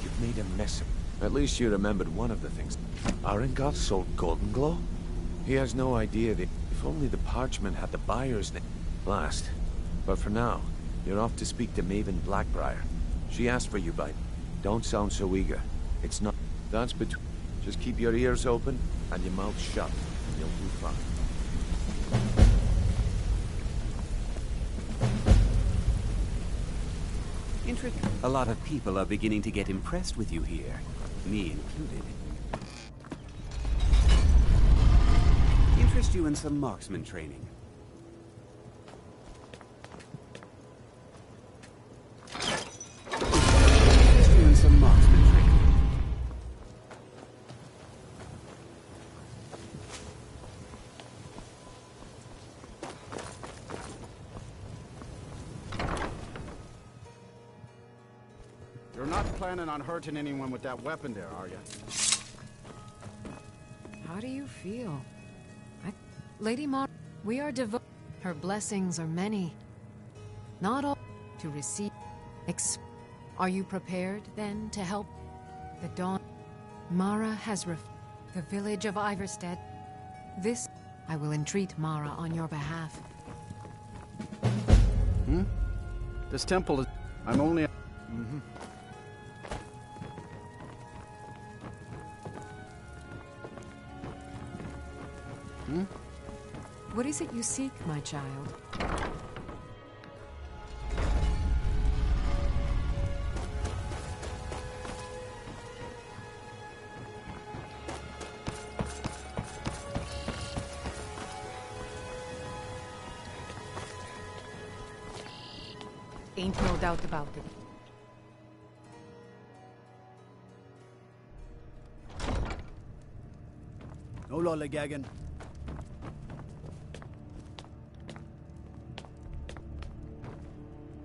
You've made a mess of... At least you remembered one of the things. Arengoth sold Golden Glow? He has no idea that... If only the parchment had the buyer's name. Last. But for now, you're off to speak to Maven Blackbriar. She asked for you, by... Don't sound so eager. It's not... That's between... Just keep your ears open and your mouth shut, and you'll do fine. A lot of people are beginning to get impressed with you here, me included. Interest you in some marksman training. Interest you in some marksman training. You're not planning on hurting anyone with that weapon there, are you? How do you feel? Lady Mar... We are devoted. Her blessings are many. Not all to receive. Are you prepared, then, to help? The dawn... Mara has the village of Iverstead. This... I will entreat Mara on your behalf. Hmm? This temple is... I'm only... Mm-hmm. Hmm? What is it you seek, my child? Ain't no doubt about it. No lollygagging.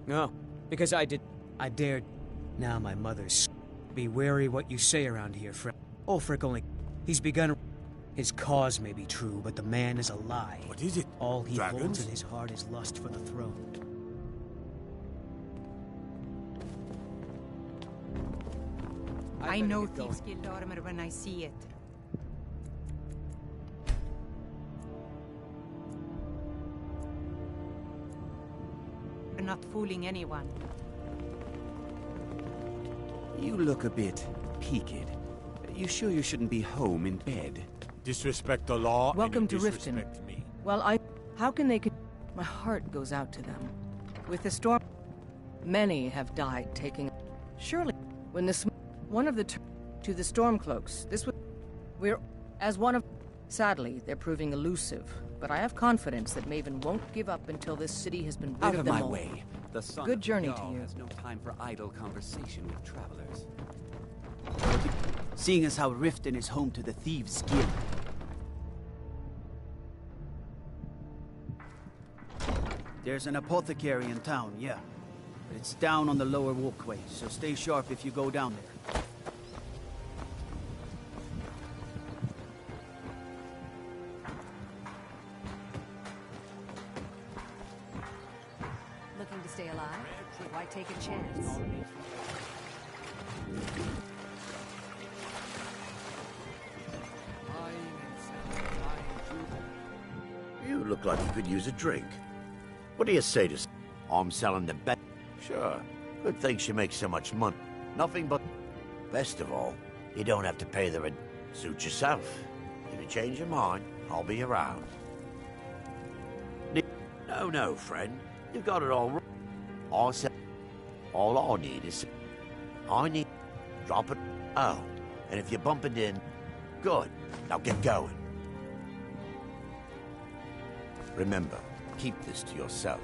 No, because I dared. Now my mother's... Be wary what you say around here, friend. Ulfric only... He's begun... His cause may be true, but the man is a lie. What is it? All he Dragons? holds in his heart is lust for the throne. I know Thief's Guild armor when I see it. We're not fooling anyone. You look a bit peaked. You sure you shouldn't be home in bed? Disrespect the law. Welcome and you to Riften. disrespect me. Well, how can they... My heart goes out to them. With the storm... Many have died taking... Surely, when this... One of the... To the Stormcloaks. This was... We're... As one of... Sadly, they're proving elusive. But I have confidence that Maven won't give up until this city has been rid Out of of them my all. way. The son Good of journey Jarl to you. has no time for idle conversation with travelers. Seeing as how Riften is home to the Thieves' Guild. There's an apothecary in town, yeah. But it's down on the lower walkway, so stay sharp if you go down there. Looking to stay alive? Why take a chance? You look like you could use a drink. What do you say to... I'm selling the best. Sure. Good thing she makes so much money. Nothing but... Best of all, you don't have to pay the... Suit yourself. If you change your mind, I'll be around. No, friend. You've got it all right. All I need is... I need... Drop it... Oh. And if you bump it in... Good. Now get going. Remember, keep this to yourself.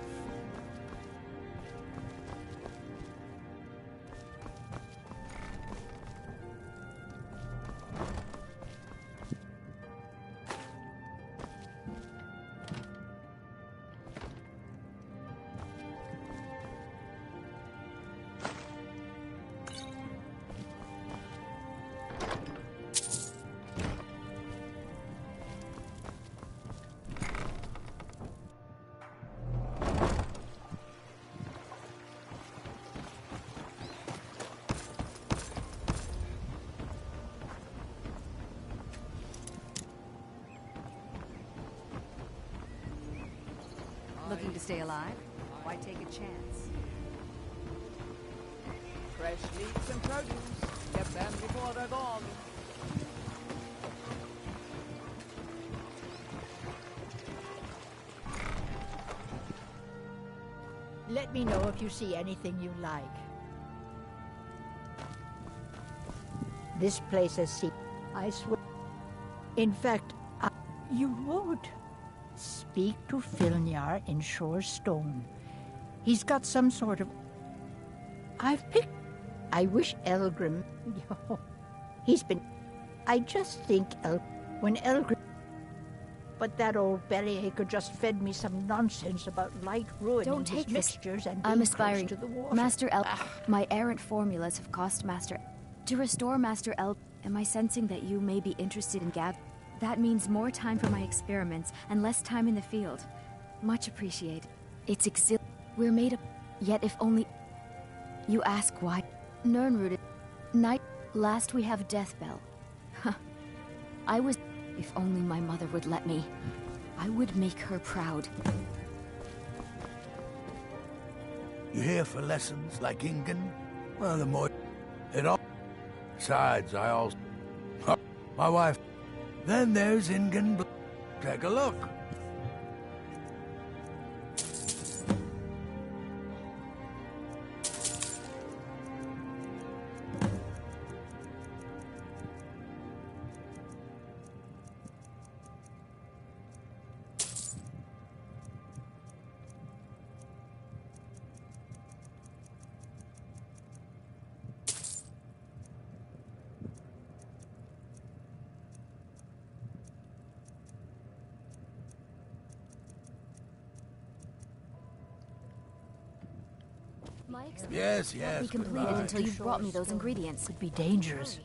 Looking to stay alive? Why take a chance? Fresh meats and produce. Get them before they're gone. Let me know if you see anything you like. This place has seen... I swear... In fact, you would. Speak to Filnyar in Shore Stone. He's got some sort of... I've picked... I wish Elgrim... He's been... I just think when Elgrim... But that old bellyacre just fed me some nonsense about light ruining Don't take his mixtures and I'm being aspiring close to the water. Master El. My errant formulas have cost Master... To restore Master El, am I sensing that you may be interested in Gab? That means more time for my experiments and less time in the field. Much appreciated. It's We're made up. Yet if only... You ask why? Nernrooted. Night. Last we have Deathbell. Huh. I was... If only my mother would let me. I would make her proud. You here for lessons like Ingen? Well, the more... It all... Besides, I also... My wife... Then there's Ingen. Take a look. My Yes, won't be completed right. until you've brought me those ingredients. Could be dangerous.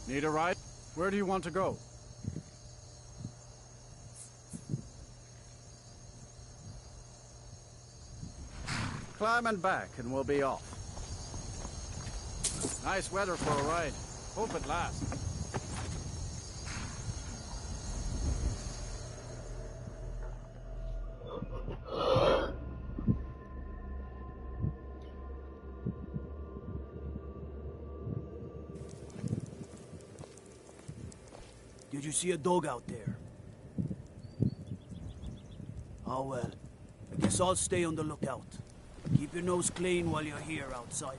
Need a ride? Where do you want to go? Climb and back, and we'll be off. Nice weather for a ride. Hope it lasts. Did you see a dog out there? Oh well. I guess I'll stay on the lookout. Keep your nose clean while you're here, outsider.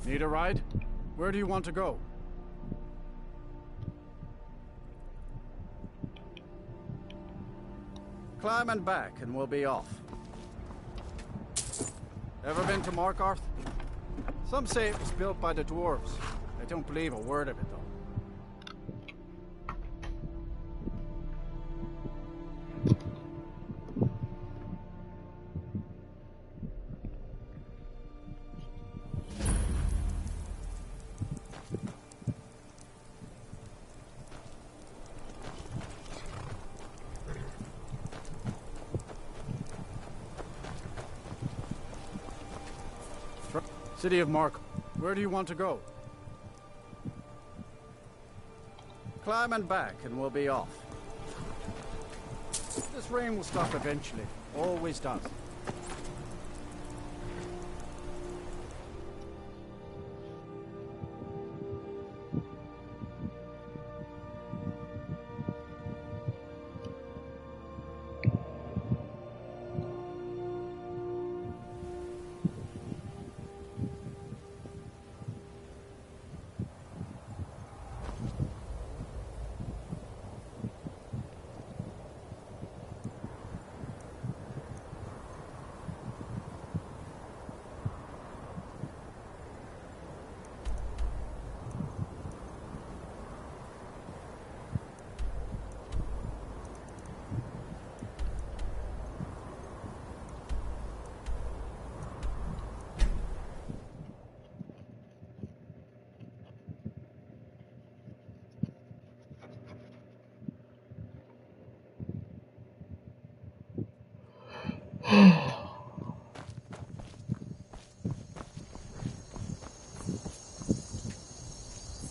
Need a ride? Where do you want to go? Climb and back, and we'll be off. Ever been to Markarth? Some say it was built by the dwarves. I don't believe a word of it, though. City of Mark, where do you want to go? Climb and back, and we'll be off. This rain will stop eventually. Always does.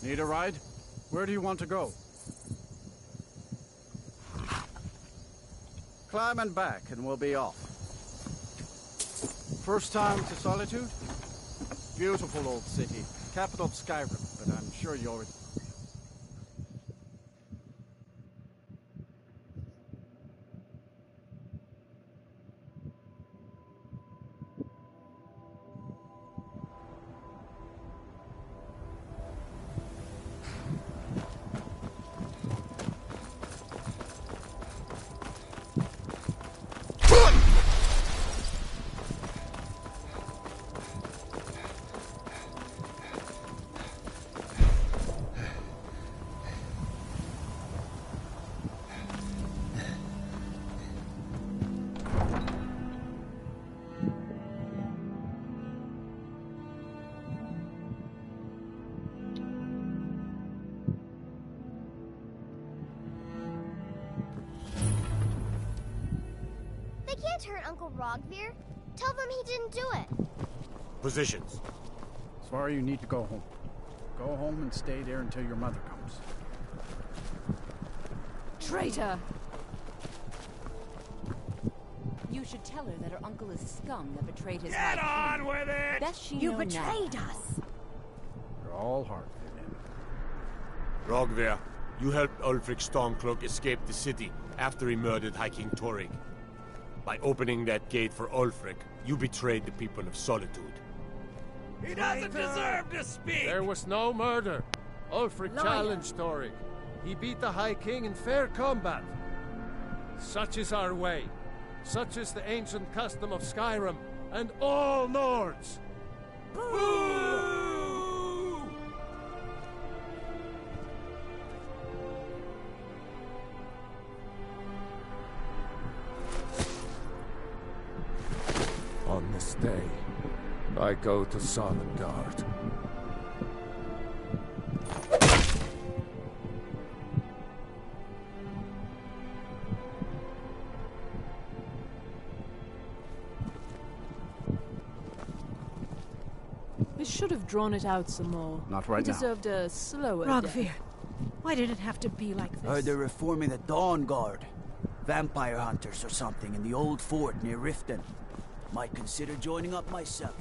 Need a ride? Where do you want to go? Climb and back, and we'll be off. First time to Solitude? Beautiful old city. Capital of Skyrim, but I'm sure you already... They can't hurt Uncle Rogvir. Tell them he didn't do it. Positions. Sorry, you need to go home. Go home and stay there until your mother comes. Traitor! You should tell her that her uncle is scum that betrayed his Get High on King. with it! Best she You know betrayed now. us. You're all hard, Vivian. Rogver, you helped Ulfric Stormcloak escape the city after he murdered High King Torrig. By opening that gate for Ulfric, you betrayed the people of Solitude. He doesn't deserve to speak! There was no murder. Ulfric challenged Torrig. He beat the High King in fair combat. Such is our way. Such is the ancient custom of Skyrim and all Nords. Boo! On this day, I go to Solengard. We should have drawn it out some more. Not right He now. deserved a slower Rogvir, death. why did it have to be like this? Heard they're reforming the Dawn Guard. Vampire hunters or something in the old fort near Riften. Might consider joining up myself.